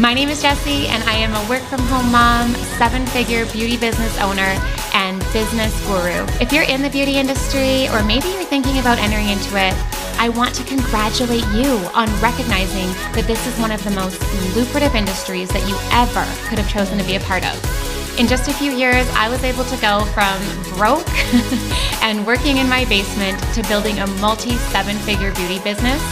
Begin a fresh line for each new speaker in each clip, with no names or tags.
My name is Jessie, and I am a work-from-home mom, 7-figure beauty business owner, and business guru. If you're in the beauty industry, or maybe you're thinking about entering into it, I want to congratulate you on recognizing that this is one of the most lucrative industries that you ever could have chosen to be a part of. In just a few years, I was able to go from broke and working in my basement to building a multi-7-figure beauty business.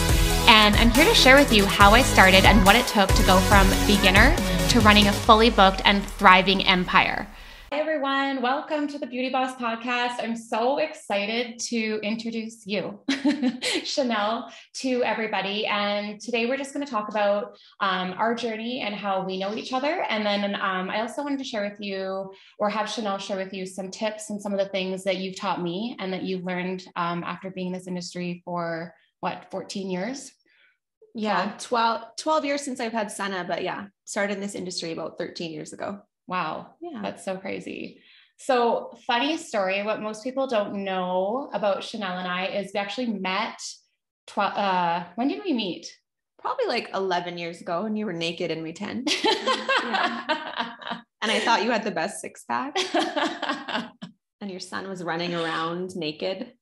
And I'm here to share with you how I started and what it took to go from beginner to running a fully booked and thriving empire. Hey everyone, welcome to the Beauty Boss Podcast. I'm so excited to introduce you, Shannelle, to everybody. And today we're just going to talk about our journey and how we know each other. And then I also wanted to share with you, or have Shannelle share with you, some tips and some of the things that you've taught me and that you've learned after being in this industry for 14 years?
Yeah, 12 years since I've had Senna, but yeah, started in this industry about 13 years ago.
Wow. Yeah. That's so crazy. So funny story. What most people don't know about Shannelle and I is we actually met, when did we meet?
Probably like 11 years ago, and you were naked in my tent. Yeah. And I thought you had the best six pack. And your son was running around naked.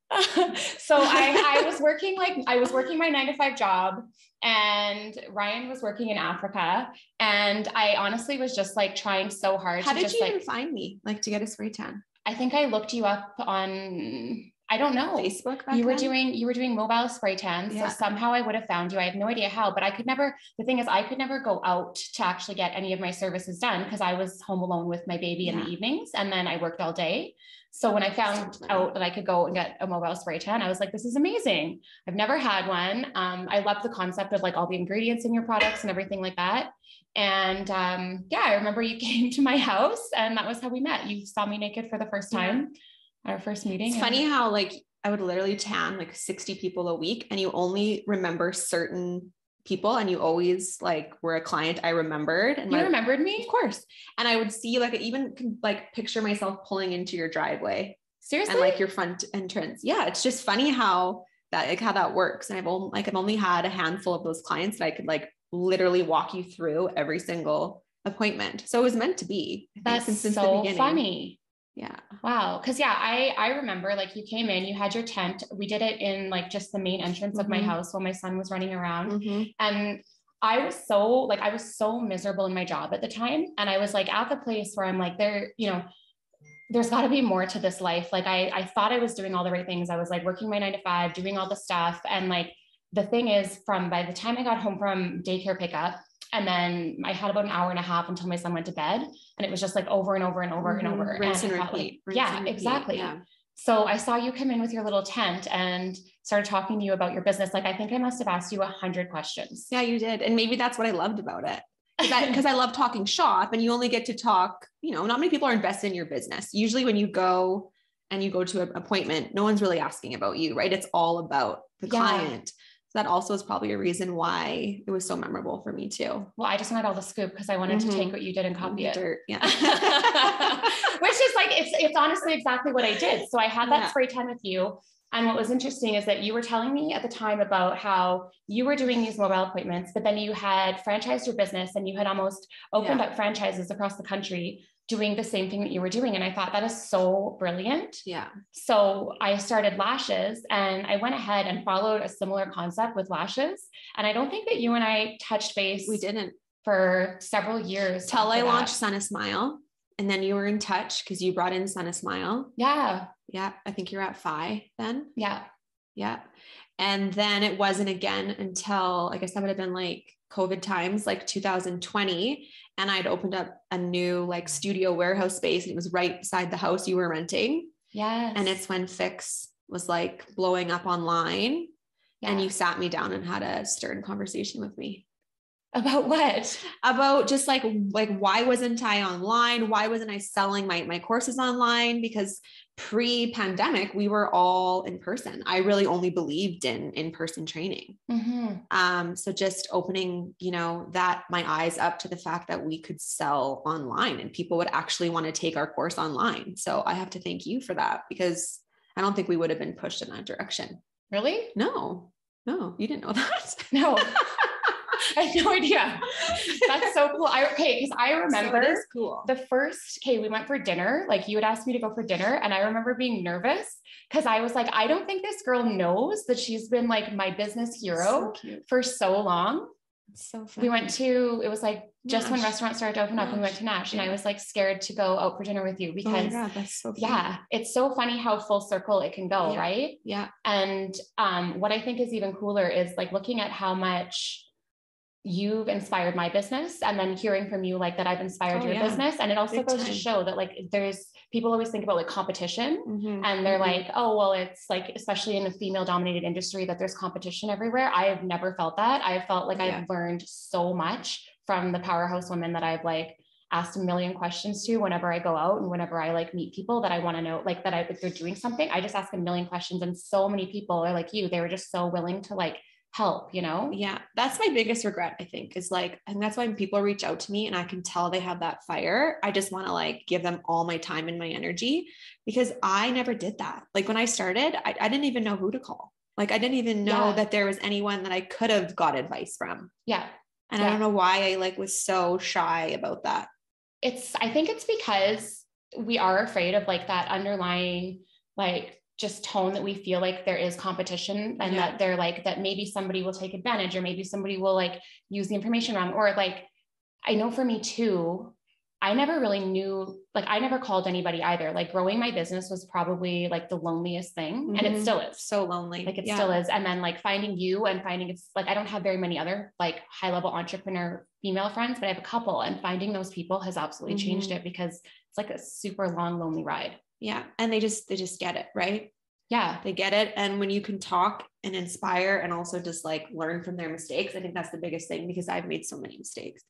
So I was working my 9-to-5 job, and Ryan was working in Africa. And I honestly was just like trying so hard.
How did you even find me, like, to get a spray tan?
I think I looked you up on, I don't know,
Facebook.
You were doing mobile spray tans. Yeah. So somehow I would have found you. I have no idea how, but the thing is I could never go out to actually get any of my services done because I was home alone with my baby in the evenings. And then I worked all day. So when I found out that I could go and get a mobile spray tan, I was like, this is amazing. I've never had one. I love the concept of like all the ingredients in your products and everything like that. And I remember you came to my house, and that was how we met. You saw me naked for the first time, our first meeting.
It's funny how like I would literally tan like 60 people a week, and you only remember certain people, and you always like were a client I remembered. And
you remembered me?
Of course. And I would see, like, I even could like picture myself pulling into your driveway.
Seriously?
And like your front entrance. Yeah. It's just funny how that works. And I've only had a handful of those clients that I could like literally walk you through every single appointment. So it was meant to be.
That's since so the beginning. Funny.
Yeah.
Wow. Cause I remember like you came in, you had your tent. We did it in like just the main entrance of my house while my son was running around. And I was so miserable in my job at the time. And I was like at the place where I'm like, there's gotta be more to this life. Like I thought I was doing all the right things. I was like working my 9-to-5, doing all the stuff. And like, the thing is by the time I got home from daycare pickup, and then I had about an hour and a half until my son went to bed. And it was just like over and over and over and over.
Rinse and repeat.
Exactly. Yeah. So I saw you come in with your little tent and started talking to you about your business. Like, I think I must've asked you 100 questions.
Yeah, you did. And maybe that's what I loved about it. Because I love talking shop, and you only get to talk, not many people are invested in your business. Usually when you go to an appointment, no one's really asking about you, right? It's all about the client. So that also is probably a reason why it was so memorable for me too.
Well, I just wanted all the scoop because I wanted to take what you did and copy it.
Dirt, yeah.
Which is like, it's honestly exactly what I did. So I had that spray tan with you. And what was interesting is that you were telling me at the time about how you were doing these mobile appointments, but then you had franchised your business and you had almost opened up franchises across the country doing the same thing that you were doing. And I thought that is so brilliant.
Yeah.
So I started lashes, and I went ahead and followed a similar concept with lashes. And I don't think that you and I touched base.
We didn't.
For several years.
Till I launched Senna Smile. And then you were in touch because you brought in Senna Smile.
Yeah.
Yeah. I think you're at Phi then.
Yeah.
Yeah. And then it wasn't again until, I guess that would have been like COVID times, like 2020. And I'd opened up a new like studio warehouse space, and it was right beside the house you were renting.
Yes.
And it's when Fix was like blowing up online. Yeah. And you sat me down and had a stern conversation with me.
About what?
About just like why wasn't I online? Why wasn't I selling my courses online? Because pre-pandemic, we were all in person. I really only believed in in-person training. So just opening, that my eyes up to the fact that we could sell online and people would actually want to take our course online. So I have to thank you for that, because I don't think we would have been pushed in that direction.
Really?
No, you didn't know that.
No. I had no idea. That's so cool. Because I remember
so cool.
We went for dinner. Like you had asked me to go for dinner, and I remember being nervous because I was like, I don't think this girl knows that she's been like my business hero for so long.
So funny.
It was like just when restaurants started to open up, and we went to Nash, and I was like scared to go out for dinner with you because,
oh my God, that's so funny.
It's so funny how full circle it can go. Right.
Yeah.
And, what I think is even cooler is like looking at how much you've inspired my business, and then hearing from you like that I've inspired your business. And it also goes to show that like there's people always think about like competition, and they're like, oh, well, it's like, especially in a female dominated industry, that there's competition everywhere. I have never felt that. I felt like I've learned so much from the powerhouse women that I've like asked a million questions to whenever I go out, and whenever I like meet people that I want to know, like if they're doing something, I just ask a million questions. And so many people are like you, they were just so willing to like help, you know?
Yeah. That's my biggest regret, I think, is like, and that's why when people reach out to me and I can tell they have that fire, I just want to like give them all my time and my energy, because I never did that. Like when I started, I didn't even know who to call. Like, I didn't even know that there was anyone that I could have got advice from.
Yeah.
And I don't know why I like was so shy about that.
I think it's because we are afraid of like that underlying, like, just tone that we feel like there is competition, and that they're like, that maybe somebody will take advantage, or maybe somebody will like use the information wrong. Or like, I know for me too, I never really knew, like, I never called anybody either. Like growing my business was probably like the loneliest thing. And it still is
so lonely.
Like it still is. And then like finding you and finding, it's like, I don't have very many other like high level entrepreneur female friends, but I have a couple, and finding those people has absolutely changed it, because it's like a super long, lonely ride.
Yeah. And they just get it. Right.
Yeah.
They get it. And when you can talk and inspire and also just like learn from their mistakes, I think that's the biggest thing, because I've made so many mistakes.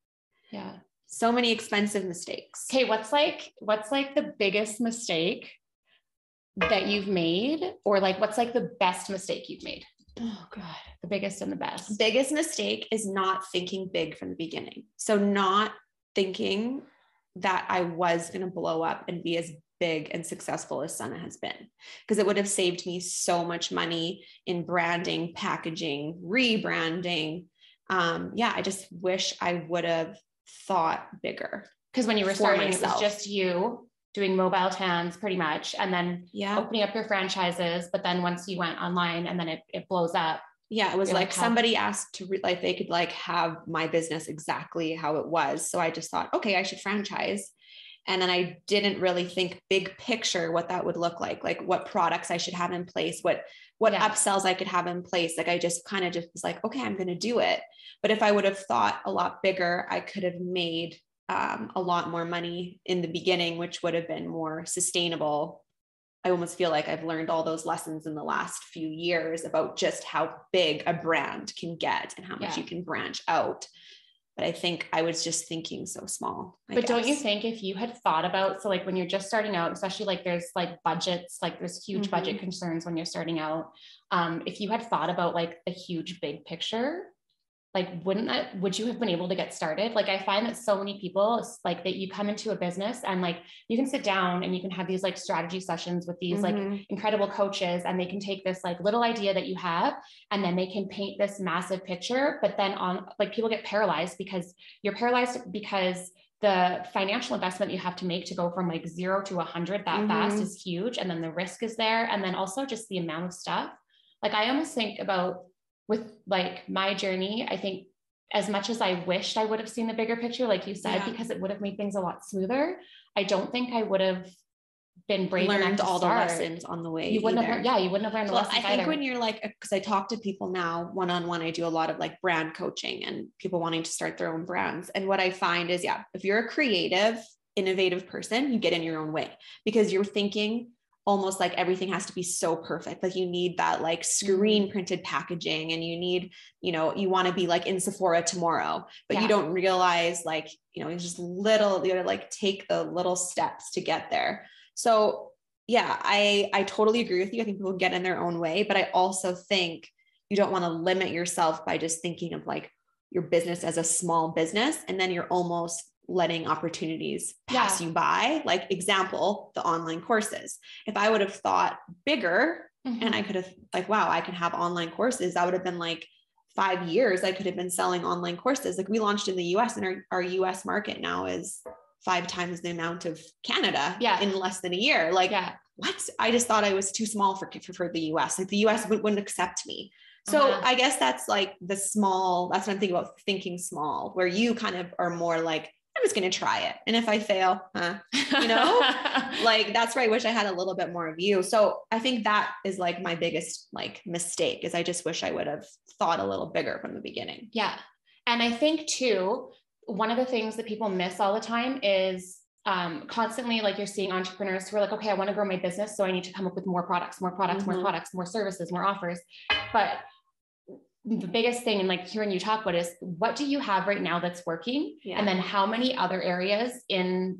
Yeah.
So many expensive mistakes.
Okay. What's like the biggest mistake that you've made, or like, what's like the best mistake you've made?
Oh God.
The biggest and the best.
Biggest mistake is not thinking big from the beginning. So not thinking that I was going to blow up and be as big and successful as Sana has been, because it would have saved me so much money in branding, packaging, rebranding. I just wish I would have thought bigger.
Because when you were starting, it was just you doing mobile tans pretty much, and then opening up your franchises. But then once you went online, and then it blows up. Yeah. It was like somebody asked to like, they could like have my business exactly how it was. So I just thought, okay, I should franchise. And then I didn't really think big picture what that would look like what products I should have in place, what upsells I could have in place. Like, I just kind of just was like, okay, I'm going to do it. But if I would have thought a lot bigger, I could have made a lot more money in the beginning, which would have been more sustainable. I almost feel like I've learned all those lessons in the last few years about just how big a brand can get and how much you can branch out. But I think I was just thinking so small. But don't you think if you had thought about, so like when you're just starting out, especially like there's like budgets, like there's huge budget concerns when you're starting out. If you had thought about like the huge big picture, like would you have been able to get started? Like, I find that so many people, like, that you come into a business and like you can sit down and you can have these like strategy sessions with these like incredible coaches, and they can take this like little idea that you have, and then they can paint this massive picture. But then like people get paralyzed, because you're paralyzed because the financial investment you have to make to go from like 0 to 100 that fast is huge. And then the risk is there. And then also just the amount of stuff. Like, I almost think about with like my journey, I think as much as I wished I would have seen the bigger picture, like you said, because it would have made things a lot smoother, I don't think I would have been brave enough to all start. The lessons on the way. You wouldn't have learned the lessons I think either. When you're like, because I talk to people now one-on-one, I do a lot of like brand coaching and people wanting to start their own brands. And what I find is, if you're a creative, innovative person, you get in your own way, because you're thinking almost like everything has to be so perfect. Like, you need that like screen printed packaging, and you need, you want to be like in Sephora tomorrow, but you don't realize like, it's just little, you gotta like take the little steps to get there. So I totally agree with you. I think people get in their own way, but I also think you don't want to limit yourself by just thinking of like your business as a small business. And then you're almost letting opportunities pass you by. Like, example, the online courses. If I would have thought bigger and I could have like, wow, I can have online courses, that would have been like
5 years, I could have been selling online courses. Like we launched in the US, and our US market now is 5 times the amount of Canada in less than a year. Like what? I just thought I was too small for the US. Like the US wouldn't accept me. So I guess that's like that's what I'm thinking about, thinking small, where you kind of are more like, I'm just going to try it. And if I fail, like that's where I wish I had a little bit more of you. So I think that is like my biggest like mistake, is I just wish I would have thought a little bigger from the beginning.
Yeah. And I think too, one of the things that people miss all the time is constantly, like you're seeing entrepreneurs who are like, okay, I want to grow my business. So I need to come up with more products, more services, more offers. But the biggest thing, and like hearing you talk about, is what do you have right now that's working? And then how many other areas in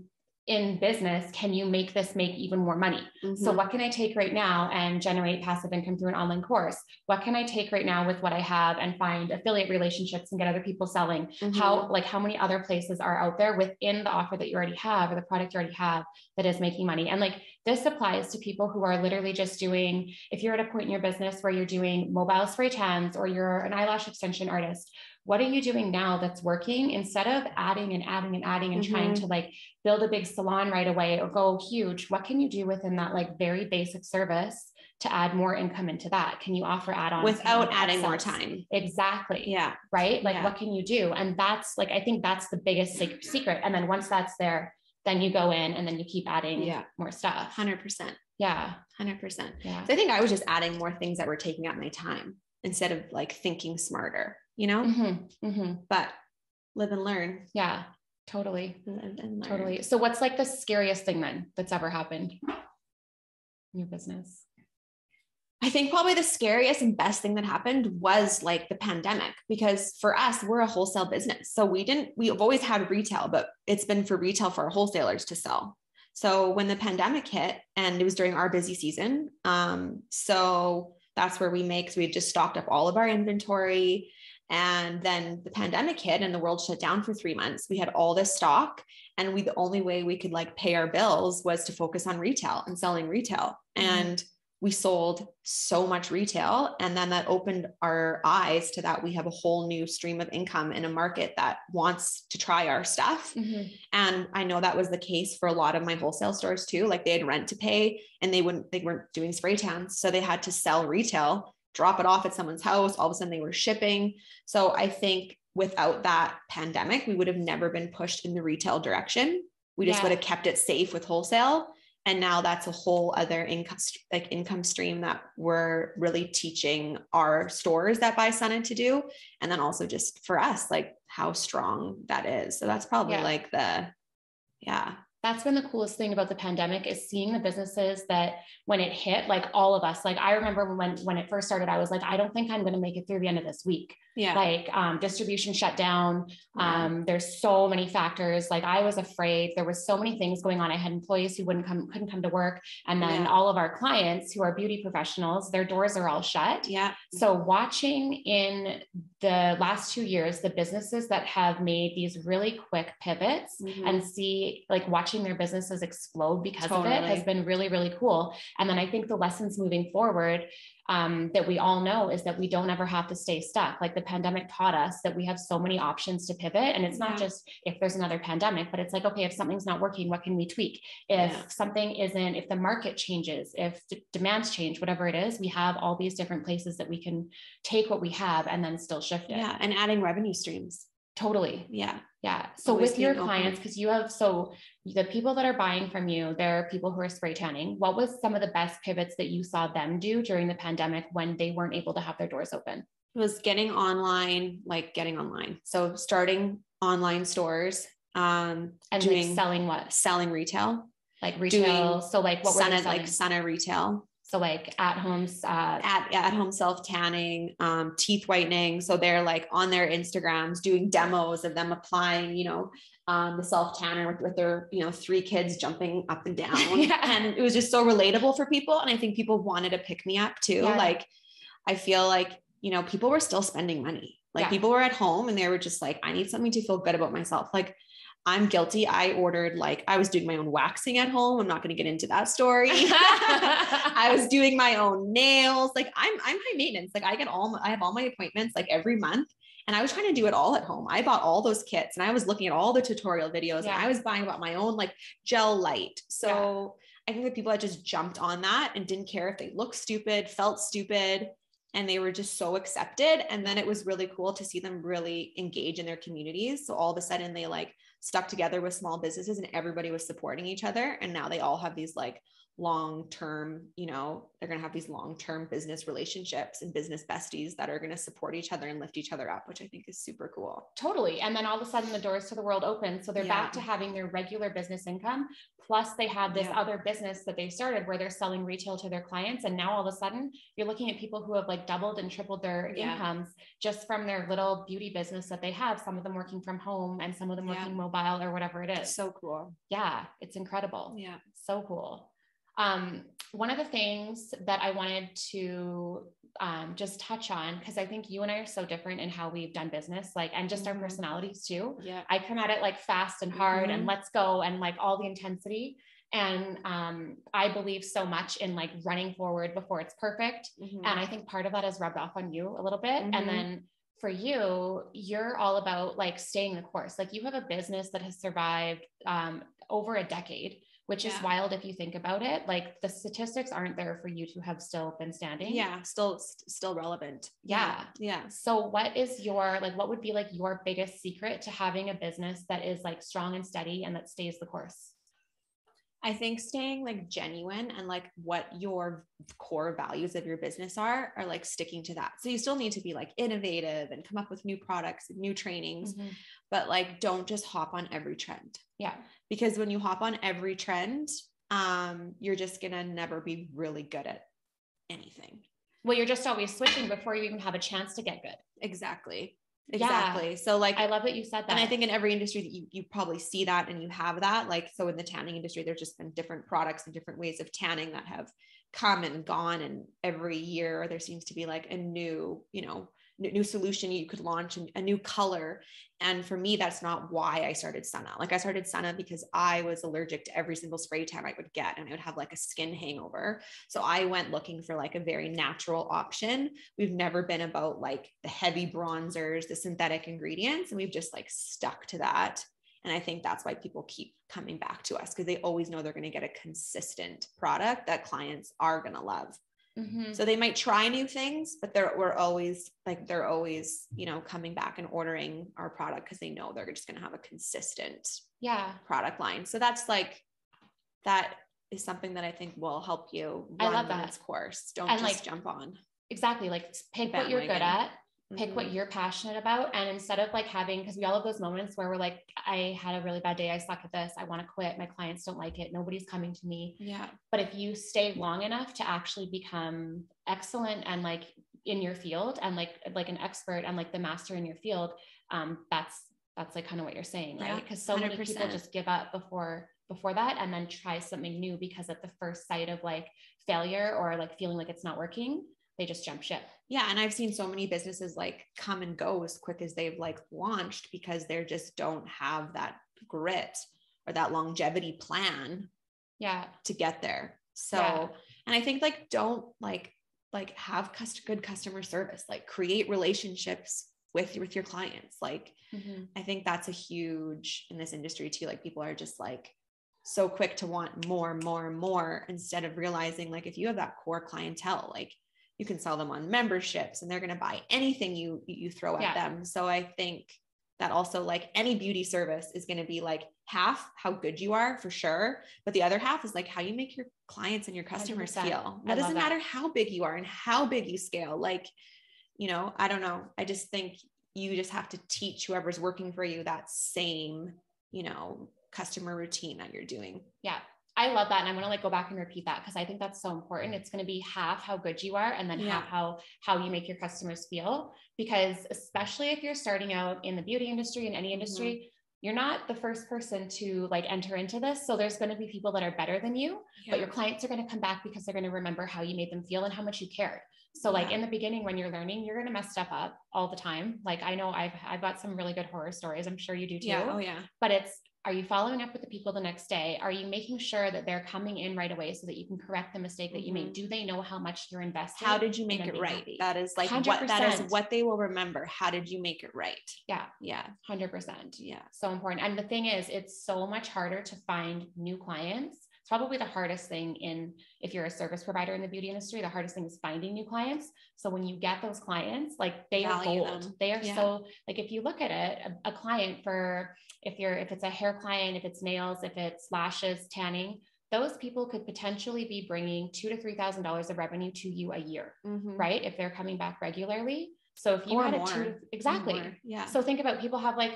business can you make even more money? So what can I take right now and generate passive income through an online course? What can I take right now with what I have and find affiliate relationships and get other people selling? How many other places are out there within the offer that you already have, or the product you already have, that is making money? And like, this applies to people who are literally just doing, if you're at a point in your business where you're doing mobile spray tans, or you're an eyelash extension artist, what are you doing now that's working, instead of adding and trying to like build a big salon right away or go huge? What can you do within that like very basic service to add more income into that? Can you offer add-ons
without adding more time?
Exactly.
Yeah.
Right. Like what can you do? And that's like, I think that's the biggest secret. And then once that's there, then you go in and then you keep adding more stuff.
100%.
Yeah.
100%.
Yeah.
So I think I was just adding more things that were taking up my time instead of like thinking smarter, but live and learn.
Yeah, totally.
Live and learn.
Totally. So what's like the scariest thing then that's ever happened in your business?
I think probably the scariest and best thing that happened was like the pandemic, because for us, we're a wholesale business. So we've always had retail, but it's been for retail for our wholesalers to sell. So when the pandemic hit, and it was during our busy season, so that's where we had just stocked up all of our inventory. And then the pandemic hit and the world shut down for 3 months. We had all this stock, and the only way we could like pay our bills was to focus on retail and selling retail. And we sold so much retail. And then that opened our eyes to that we have a whole new stream of income in a market that wants to try our stuff. And I know that was the case for a lot of my wholesale stores too. Like they had rent to pay, and they weren't doing spray tans. So they had to sell retail, drop it off at someone's house. All of a sudden they were shipping. So I think without that pandemic, we would have never been pushed in the retail direction. We just would have kept it safe with wholesale. And now that's a whole other income stream that we're really teaching our stores that buy Sunna to do. And then also just for us, like how strong that is. So that's probably like
that's been the coolest thing about the pandemic, is seeing the businesses that when it hit, like all of us, like I remember when it first started, I was like, I don't think I'm going to make it through the end of this week. Like distribution shut down. There's so many factors. Like I was afraid. There was so many things going on. I had employees who couldn't come to work. And then all of our clients who are beauty professionals, their doors are all shut. So watching in the last 2 years, the businesses that have made these really quick pivots and see like watching their businesses explode because of it has been really, really cool. And then I think the lessons moving forward that we all know is that we don't ever have to stay stuck. Like the pandemic taught us that we have so many options to pivot. And it's not just if there's another pandemic, but it's like, okay, if something's not working, what can we tweak? If something isn't, if the market changes, if demands change, whatever it is, we have all these different places that we can take what we have and then still shift it.
And adding revenue streams.
Totally. So always with your clients, because you have, so the people that are buying from you, they're people who are spray tanning. What was some of the best pivots that you saw them do during the pandemic when they weren't able to have their doors open?
It was getting online. So starting online stores,
and doing selling what?
Selling retail.
Like retail. So like what were they selling?
Like Sunna retail.
So like at home
self tanning, teeth whitening. So they're like on their Instagrams doing demos of them applying, the self tanner with their, 3 kids jumping up and down. And it was just so relatable for people. And I think people wanted to pick me up too. Like, I feel like, people were still spending money. Like people were at home and they were just like, I need something to feel good about myself. Like I'm guilty. I was doing my own waxing at home. I'm not going to get into that story. I was doing my own nails. Like I'm high maintenance. Like I have all my appointments like every month. And I was trying to do it all at home. I bought all those kits and I was looking at all the tutorial videos and I was buying about my own like gel light. So I think that people that just jumped on that and didn't care if they looked stupid, felt stupid, and they were just so accepted. And then it was really cool to see them really engage in their communities. So all of a sudden they like stuck together with small businesses and everybody was supporting each other. And now they all have these like long-term, you know, they're going to have these long-term business relationships and business besties that are going to support each other and lift each other up, which I think is super cool.
Totally. And then all of a sudden the doors to the world open. So they're back to having their regular business income. Plus they have this other business that they started where they're selling retail to their clients. And now all of a sudden you're looking at people who have like doubled and tripled their incomes just from their little beauty business that they have. Some of them working from home and some of them working mobile or whatever it is.
So cool.
Yeah. It's incredible.
Yeah.
So cool. One of the things that I wanted to just touch on, because I think you and I are so different in how we've done business, like, and just our personalities too. Yeah. I come at it like fast and hard and let's go and like all the intensity. And I believe so much in like running forward before it's perfect. And I think part of that has rubbed off on you a little bit. And then for you, you're all about like staying the course. Like you have a business that has survived over a decade, which is wild if you think about it. Like the statistics aren't there for you to have still been standing.
Yeah. Still relevant.
Yeah.
Yeah.
So what is what would be like your biggest secret to having a business that is like strong and steady and that stays the course?
I think staying like genuine and like what your core values of your business are like sticking to that. So you still need to be like innovative and come up with new products and new trainings, but like, don't just hop on every trend.
Yeah.
Because when you hop on every trend, you're just going to never be really good at anything.
Well, you're just always switching before you even have a chance to get good.
Exactly.
Yeah.
So like,
I love that you said that.
And I think in every industry that you probably see that and you have that, like, so in the tanning industry, there's just been different products and different ways of tanning that have come and gone. And every year there seems to be like a new, new solution you could launch, a new color. And for me, that's not why I started Senna. Like I started Senna because I was allergic to every single spray tan I would get, and I would have like a skin hangover. So I went looking for like a very natural option. We've never been about like the heavy bronzers, the synthetic ingredients, and we've just like stuck to that. And I think that's why people keep coming back to us, because they always know they're going to get a consistent product that clients are going to love. So they might try new things, but they're always, coming back and ordering our product because they know they're just going to have a consistent product line. So that's like, that is something that I think will help you run its course. Don't just like, jump on.
Exactly. Like pick what you're good at. Pick what you're passionate about. And instead of like having, because we all have those moments where we're like, I had a really bad day. I suck at this. I want to quit. My clients don't like it. Nobody's coming to me. Yeah. But if you stay long enough to actually become excellent and like in your field and like an expert and like the master in your field, that's like kind of what you're saying, right? Because so 100%. Many people just give up before that and then try something new because at the first sight of like failure or like feeling like it's not working, they just jump ship.
Yeah. And I've seen so many businesses like come and go as quick as they've like launched because they just don't have that grit or that longevity plan to get there. So, and I think like, don't like have good customer service, like create relationships with your clients. Like, I think that's a huge in this industry too. Like people are just like so quick to want more instead of realizing like, if you have that core clientele, like you can sell them on memberships and they're going to buy anything you throw at them. So I think that also like any beauty service is going to be like half how good you are for sure. But the other half is like how you make your clients and your customers 100%. Feel. That doesn't matter how big you are and how big you scale. Like, I don't know. I just think you just have to teach whoever's working for you that same, customer routine that you're doing.
Yeah. I love that. And I'm going to like go back and repeat that because I think that's so important. It's going to be half how good you are and then half how you make your customers feel, because especially if you're starting out in the beauty industry, in any industry, you're not the first person to like enter into this. So there's going to be people that are better than you, but your clients are going to come back because they're going to remember how you made them feel and how much you cared. So like in the beginning, when you're learning, you're going to mess stuff up all the time. Like I know I've got some really good horror stories. I'm sure you do too.
Yeah. Oh yeah.
But it's Are you following up with the people the next day? Are you making sure that they're coming in right away so that you can correct the mistake that you made? Do they know how much you're investing?
How did you make it right?
Happy?
That is like
100%.
that is what they will remember. How did you make it right?
Yeah.
Yeah.
100%.
Yeah.
So important. And the thing is, it's so much harder to find new clients. It's probably the hardest thing if you're a service provider in the beauty industry, the hardest thing is finding new clients. So when you get those clients, like they are gold. They are so, like, if you look at it, a client for, if it's a hair client, if it's nails, if it's lashes, tanning, those people could potentially be bringing $2,000 to $3,000 of revenue to you a year, right? If they're coming back regularly. So if you had exactly.
Yeah.
So think about, people have like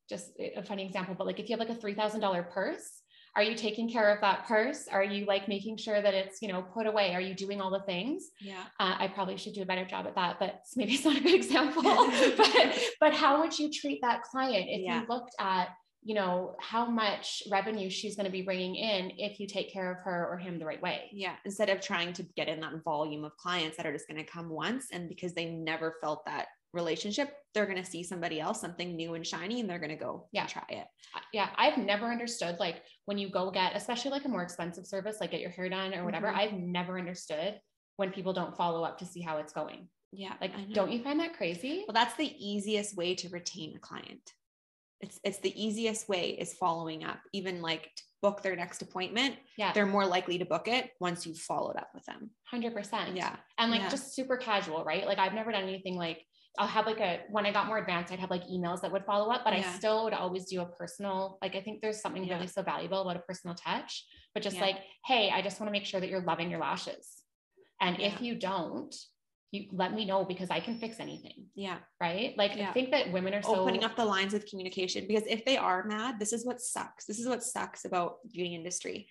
just a funny example, but like if you have like a $3,000 purse, are you taking care of that purse? Are you like making sure that it's, put away? Are you doing all the things?
Yeah.
I probably should do a better job at that, but maybe it's not a good example, but how would you treat that client if you looked at, how much revenue she's going to be bringing in if you take care of her or him the right way?
Yeah. Instead of trying to get in that volume of clients that are just going to come once, and because they never felt that relationship, they're going to see somebody else, something new and shiny, and they're going to go and try it.
Yeah. I've never understood, like, when you go get, especially like a more expensive service, like get your hair done or whatever, I've never understood when people don't follow up to see how it's going.
Yeah.
Like, don't you find that crazy?
Well, that's the easiest way to retain a client. It's the easiest way is following up, even like to book their next appointment. Yeah. They're more likely to book it once you've followed up with them.
100%. Yeah. And like just super casual, right? Like I've never done anything like, I'll have like when I got more advanced, I'd have like emails that would follow up, but I still would always do a personal, like, I think there's something really so valuable about a personal touch, but just like, hey, I just want to make sure that you're loving your lashes. And if you don't, you let me know, because I can fix anything. Yeah. Right. Like, I think that women are
opening up the lines of communication, because if they are mad, this is what sucks. This is what sucks about the beauty industry.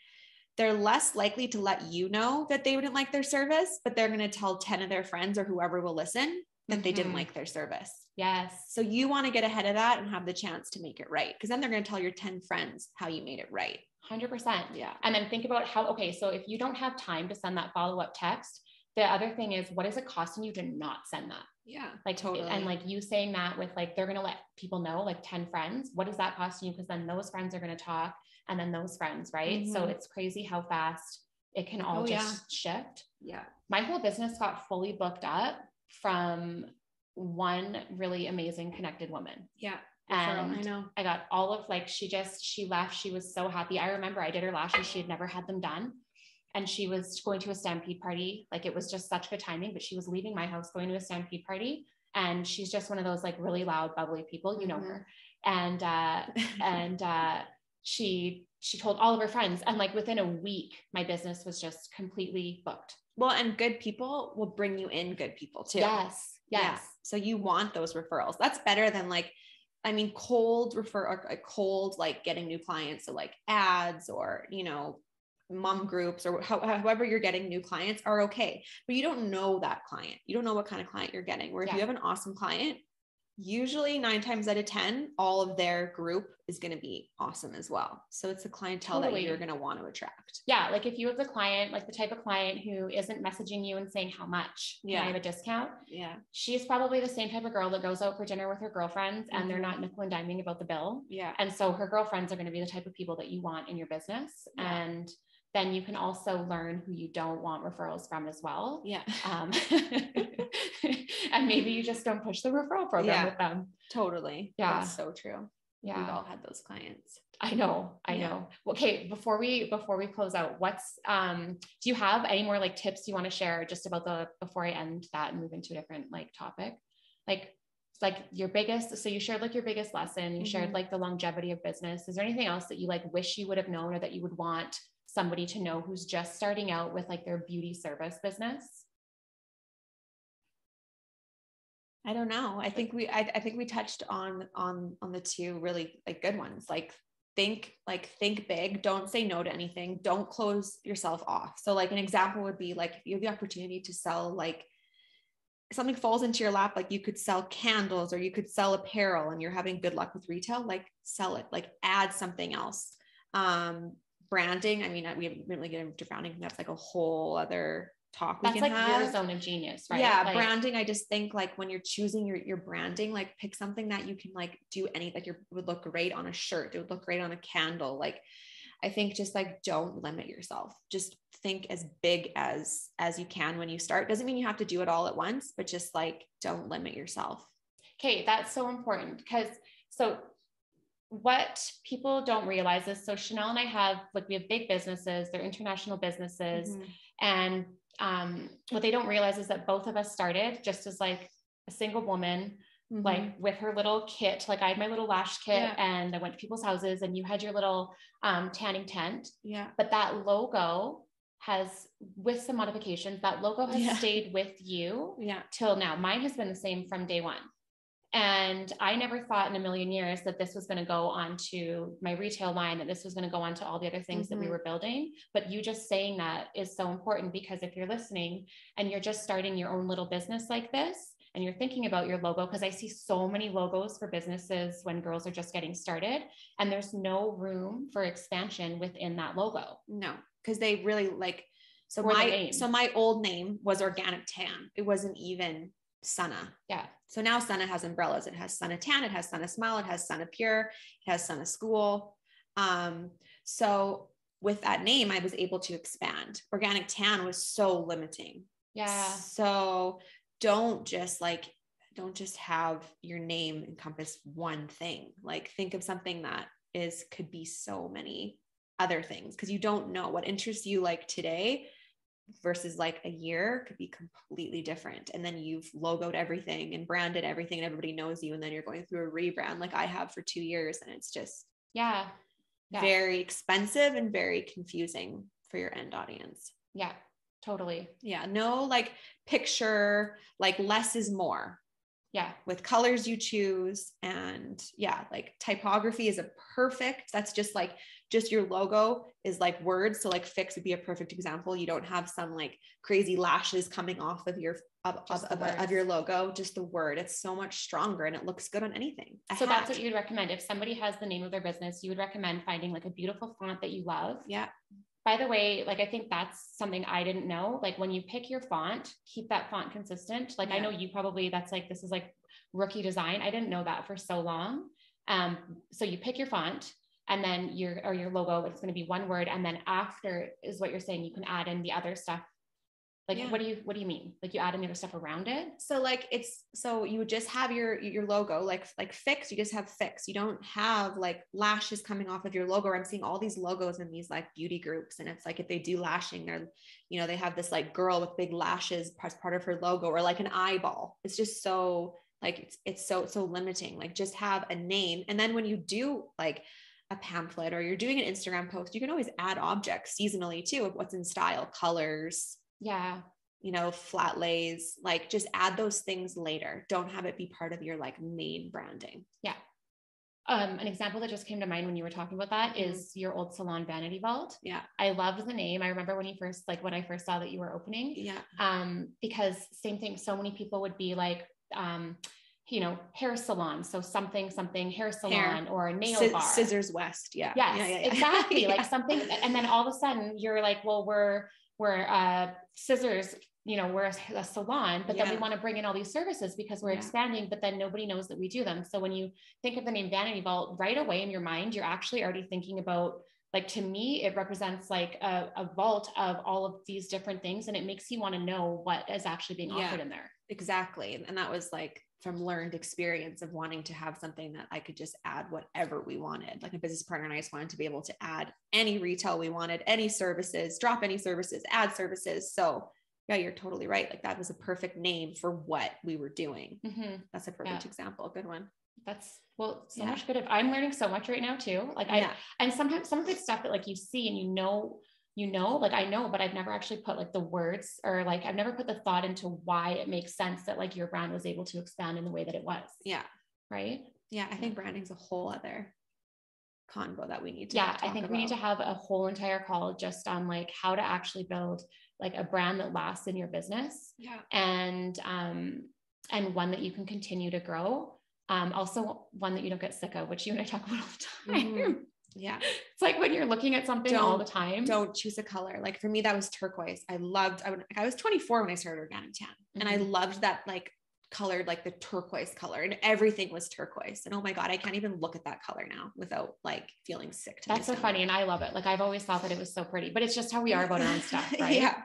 They're less likely to let you know that they wouldn't like their service, but they're going to tell 10 of their friends or whoever will listen that they didn't like their service. Yes. So you want to get ahead of that and have the chance to make it right, because then they're going to tell your 10 friends how you made it right.
100%. Yeah. And then think about so if you don't have time to send that follow-up text, the other thing is, what is it costing you to not send that? Yeah. Like, totally. And like you saying that with like, they're going to let people know, like 10 friends, what is that costing you? Because then those friends are going to talk, and then those friends, right? So it's crazy how fast it can all just shift. Yeah. My whole business got fully booked up from one really amazing connected woman. Yeah. And I know. I got all of like, she left. She was so happy. I remember I did her lashes. She had never had them done. And she was going to a stampede party. Like, it was just such good timing, but she was leaving my house, going to a stampede party. And she's just one of those like really loud, bubbly people, you know her. And, she told all of her friends, and like within a week, my business was just completely booked.
Well, and good people will bring you in good people too.
Yes. Yes.
Yeah. So you want those referrals. That's better than like, cold like getting new clients. So like ads or, mom groups or however you're getting new clients are okay, but you don't know that client. You don't know what kind of client you're getting. Where if you have an awesome client, usually 9 times out of 10, all of their group is going to be awesome as well. So it's a clientele that you're going to want to attract.
Yeah. Like if you have the client, like the type of client who isn't messaging you and saying how much can I have a discount? Yeah. She's probably the same type of girl that goes out for dinner with her girlfriends and they're not nickel and diming about the bill. Yeah. And so her girlfriends are going to be the type of people that you want in your business. Yeah. And then you can also learn who you don't want referrals from as well. Yeah. And maybe you just don't push the referral program with them.
Totally. Yeah. That's so true. Yeah. We've all had those clients.
I know. Okay. Before we close out, do you have any more like tips you want to share just about before I end that and move into a different like topic? Like your biggest, so you shared like your biggest lesson, you shared like the longevity of business. Is there anything else that you like wish you would have known or that you would want somebody to know who's just starting out with like their beauty service business?
I don't know. I think we touched on the two really like good ones. Like think big, don't say no to anything. Don't close yourself off. So like an example would be like, if you have the opportunity to sell, like something falls into your lap, like you could sell candles or you could sell apparel and you're having good luck with retail, like sell it, like add something else. Branding. I mean, we haven't really get into branding. That's like a whole other talk we
That's
can
like
have.
your zone of genius, right?
Yeah.
Like,
Branding. I just think like when you're choosing your branding, like pick something that you can like do like would look great on a shirt. It would look great on a candle. Like, I think just like, don't limit yourself. Just think as big as you can when you start. Doesn't mean you have to do it all at once, but just like, don't limit yourself.
okay. That's so important because what people don't realize is, so Shannelle and I we have big businesses, they're international businesses.
Mm-hmm.
And what they don't realize is that both of us started just as like a single woman,
Mm-hmm.
like with her little kit. Like I had my little lash kit and I went to people's houses, and you had your little tanning tent.
Yeah.
But that logo has, with some modifications, that logo has stayed with you till now. Mine has been the same from day one. And I never thought in a million years that this was going to go onto my retail line, that this was going to go onto all the other things that we were building. But you just saying that is so important, because if you're listening and you're just starting your own little business like this, and you're thinking about your logo, because I see so many logos for businesses when girls are just getting started, and there's no room for expansion within that logo.
No, because they really like, so my old name was Organic Tan. It wasn't even Sana.
Yeah.
So now Sana has umbrellas. It has Sana Tan, it has Sana Smile, it has Sana Pure, it has Sana School. So with that name, I was able to expand. Organic Tan was so limiting.
Yeah.
So don't just have your name encompass one thing. Like, think of something that could be so many other things, because you don't know what interests you like today versus like a year could be completely different. And then you've logoed everything and branded everything and everybody knows you. And then you're going through a rebrand like I have for 2 years. And it's just very expensive and very confusing for your end audience.
Yeah, totally.
Yeah. No, like picture, like less is more.
Yeah. With
colors you choose. And like typography is that's just your logo is like words. So like Fix would be a perfect example. You don't have some like crazy lashes coming off of your logo, just the word. It's so much stronger and it looks good on anything.
So that's what you'd recommend. If somebody has the name of their business, you would recommend finding like a beautiful font that you love.
Yeah.
By the way, like, I think that's something I didn't know. Like, when you pick your font, keep that font consistent. Like, I know you probably, this is like rookie design. I didn't know that for so long. So you pick your font, and then your logo, it's going to be one word. And then after is what you're saying, you can add in the other stuff. Like, what do you mean? Like, you add in the other stuff around it?
So like, so you would just have your logo, like Fix, you just have Fix. You don't have like lashes coming off of your logo. I'm seeing all these logos in these like beauty groups. And it's like, if they do lashing, they're, they have this like girl with big lashes as part of her logo, or like an eyeball. It's just so like, it's so limiting. Like, just have a name. And then when you do like a pamphlet or you're doing an Instagram post, you can always add objects seasonally too, of what's in style, colors.
Yeah.
Flat lays, like just add those things later. Don't have it be part of your like main branding.
Yeah. An example that just came to mind when you were talking about that is your old salon Vanity Vault.
Yeah.
I loved the name. I remember when I first saw that you were opening.
Yeah.
Because same thing. So many people would be like, hair salon. So something hair salon or a nail bar.
Scissors West. Yeah.
Yes,
yeah.
Exactly. Like something. And then all of a sudden you're like, well, we're scissors, we're a salon, but then we want to bring in all these services because we're expanding, but then nobody knows that we do them. So when you think of the name Vanity Vault, right away in your mind, you're actually already thinking about, like, to me, it represents like a vault of all of these different things. And it makes you want to know what is actually being offered in there.
Exactly. And that was like from learned experience of wanting to have something that I could just add whatever we wanted. Like, a business partner and I just wanted to be able to add any retail we wanted, any services, drop any services, add services. So yeah, you're totally right. Like, that was a perfect name for what we were doing.
Mm-hmm.
That's a perfect example. Good one.
That's so much good. I'm learning so much right now too. Like and sometimes some of the stuff that like you see and like I know, but I've never actually put like the words, or like I've never put the thought into why it makes sense that like your brand was able to expand in the way that it was. Yeah. Right.
Yeah. I think branding's a whole other convo that we need to talk about.
We need to have a whole entire call just on like how to actually build like a brand that lasts in your business.
Yeah.
And one that you can continue to grow. Also one that you don't get sick of, which you and I talk about all the time.
Mm-hmm. Yeah.
It's like when you're looking at something all the time.
Don't choose a color. Like for me, that was turquoise. I was 24 when I started organic tan, and I loved that like colored, like the turquoise color, and everything was turquoise. And oh my God, I can't even look at that color now without like feeling sick.
That's so funny. And I love it. Like I've always thought that it was so pretty, but it's just how we are about our own stuff, right?
Yeah.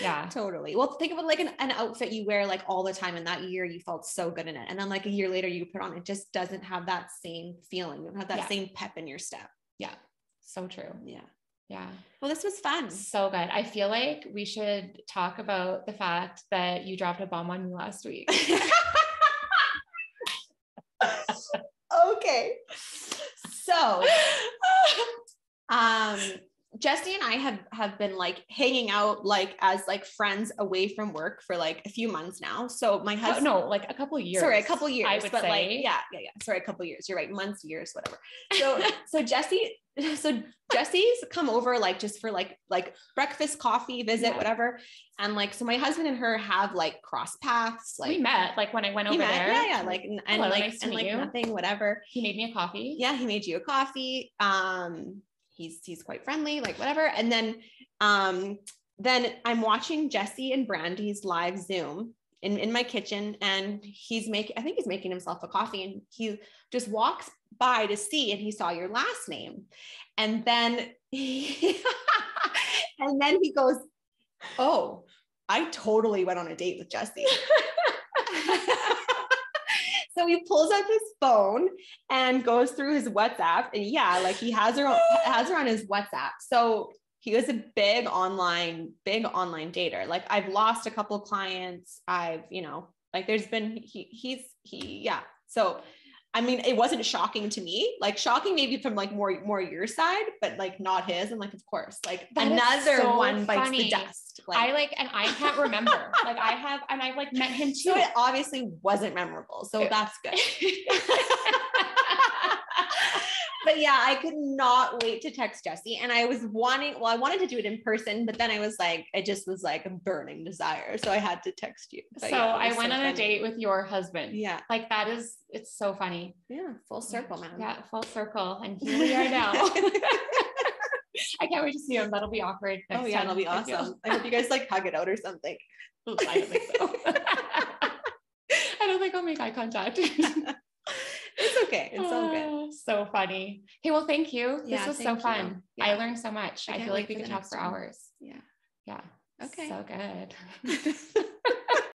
Yeah,
totally. Well, think about like an outfit you wear like all the time, and that year you felt so good in it. And then like a year later you put on, it just doesn't have that same feeling. You don't have that same pep in your step.
Yeah. So true.
Yeah.
Yeah.
Well, this was fun.
So good. I feel like we should talk about the fact that you dropped a bomb on me last week.
Okay. So, Jesse and I have been like hanging out like as like friends away from work for like a few months now. So my husband,
like a couple of years.
Sorry, a couple of years.
I would say.
Like, yeah. Sorry, a couple of years. You're right. Months, years, whatever. So Jesse's come over like just for like breakfast, coffee, visit, whatever. And like, so my husband and her have like cross paths. Like
we met like when I went over there.
Yeah. Like, and like,
nice to
and like
you.
nothing, whatever.
He made me a coffee.
Yeah. He made you a coffee. He's quite friendly, like whatever. And then I'm watching Jesse and Brandy's live Zoom in my kitchen, and I think he's making himself a coffee, and he just walks by to see, and he saw your last name. And then he goes, "Oh, I totally went on a date with Jesse." So he pulls up his phone and goes through his WhatsApp, and like he has her on his WhatsApp. So he was a big online dater. Like I've lost a couple of clients. Like there's been, yeah. So, I mean, it wasn't shocking to me, like shocking maybe from like more your side, but like not his. And like, of course, like that another one bites the dust. Like
and I can't remember. Like I've like met him too.
So it obviously wasn't memorable. So that's good. But yeah, I could not wait to text Jesse. And I wanted to do it in person, but then it just was like a burning desire. So I had to text you.
But so I went on a date with your husband.
Yeah.
Like it's so funny.
Yeah. Full circle, man.
Yeah. Full circle. And here we are now. I can't wait to see him. That'll be awkward.
Oh yeah. That'll be awesome. I hope you guys like hug it out or something.
I don't think so. I don't think I'll make eye contact.
It's okay. It's all good.
So funny. Hey, well, thank you.
Yeah,
this was so fun.
Yeah.
I learned so much. I feel like we could talk for hours.
Yeah.
Yeah.
Okay.
So good.